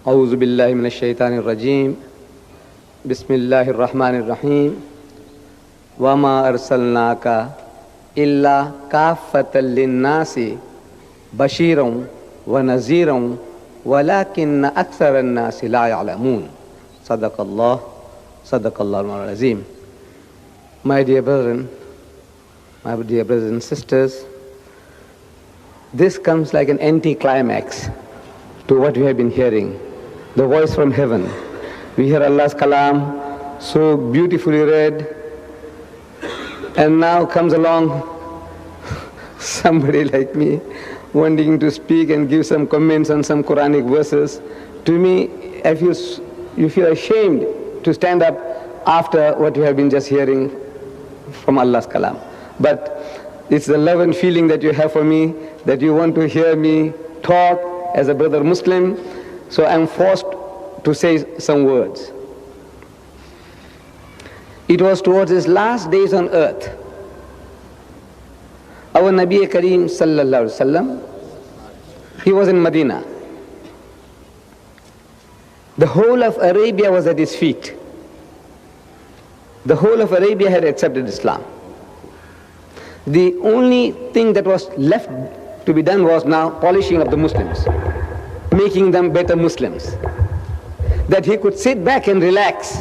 أعوذ بالله من الشيطان الرجيم بسم الله الرحمن الرحيم وما أرسلناك إلا كافة للناس بشيرا ونذيرا ولكن أكثر الناس لا يعلمون صدق الله العظيم. My dear brethren, my dear brothers and sisters, this comes like an anti-climax to what we have been hearing, the voice from heaven. We hear Allah's kalam so beautifully read, and now comes along somebody like me wanting to speak and give some comments on some Quranic verses. To me, you feel ashamed to stand up after what you have been just hearing from Allah's kalam. But it's the love and feeling that you have for me, that you want to hear me talk as a brother Muslim, so I'm forced to say some words. It was towards his last days on earth. Our Nabi Kareem sallallahu alaihi wasallam, he was in Medina. The whole of Arabia was at his feet. The whole of Arabia had accepted Islam. The only thing that was left to be done was now polishing of the Muslims, making them better Muslims. That he could sit back and relax.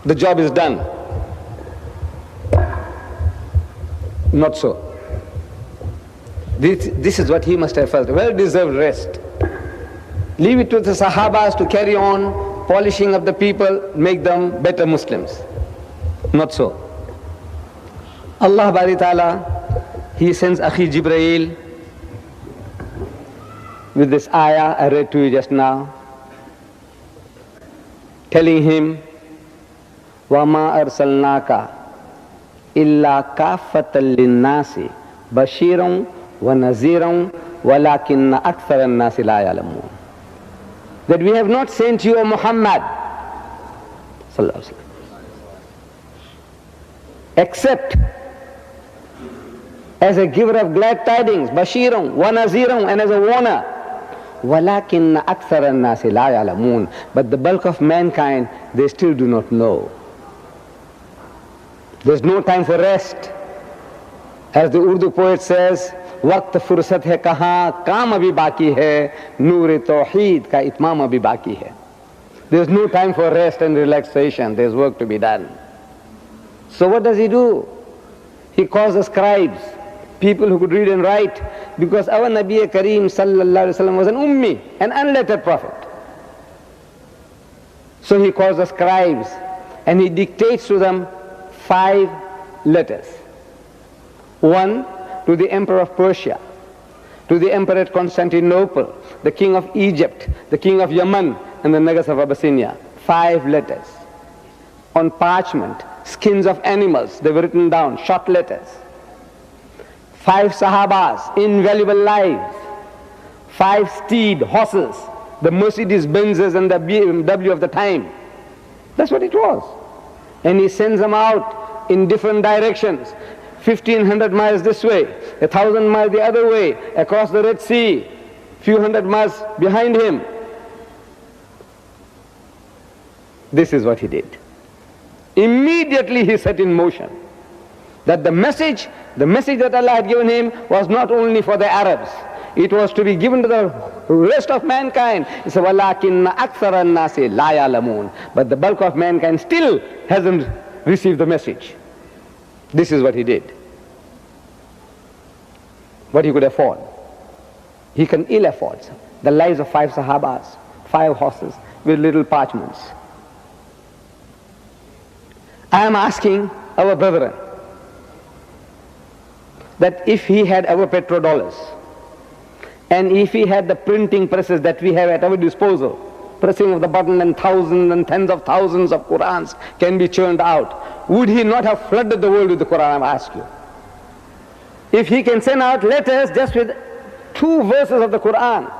The job is done. Not so. This is what he must have felt, well-deserved rest. Leave it to the Sahabas to carry on, polishing of the people, make them better Muslims. Not so. Allah Bari Ta'ala, He sends Akhi Jibreel with this ayah I read to you just now, telling him, وَمَا أَرْسَلْنَاكَ إِلَّا كَافَّةً لِلنَّاسِ بَشِيرًا وَنَذِيرًا وَلَكِنَّ أَكْثَرَ النَّاسِ لَا يَعْلَمُونَ. That we have not sent you, O Muhammad, except as a giver of glad tidings, Bashiran wa Naziran, and as a warner. وَلَكِنَّ أَكْثَرَ النَّاسِ لَا يَعْلَمُونَ. But the bulk of mankind, they still do not know. There's no time for rest. As the Urdu poet says, वक्त फुर्सत है कहाँ, काम अभी बाकी है, नूर तौहीद का इत्माम अभी बाकी है. There's no time for rest and relaxation. There's work to be done. So what does he do? He calls the scribes, people who could read and write, because our Nabi Kareem sallallahu alaihi wasallam was an ummi, an unlettered prophet. So he calls the scribes and he dictates to them 5 letters. 1 to the emperor of Persia, to the emperor at Constantinople, the king of Egypt, the king of Yemen, and the Nagas of Abyssinia. 5 letters. On parchment, skins of animals, they were written down, short letters. 5 Sahabas, invaluable lives. 5 steed, horses, the Mercedes Benzes and the BMW of the time. That's what it was. And he sends them out in different directions. 1,500 miles this way, 1,000 miles the other way, across the Red Sea, few hundred miles behind him. This is what he did. Immediately he set in motion that the message that Allah had given him was not only for the Arabs, it was to be given to the rest of mankind. He said, وَلَكِنَّ أَكْثَرَ النَّاسِ لَا يَعْلَمُونَ. But the bulk of mankind still hasn't received the message. This is what he did. What he could afford. He can ill afford the lives of 5 Sahabas, 5 horses with little parchments. I am asking our brethren that if he had our petrodollars and if he had the printing presses that we have at our disposal, pressing of the button and thousands and tens of thousands of Qurans can be churned out, would he not have flooded the world with the Quran? I ask you. If he can send out letters just with 2 verses of the Quran,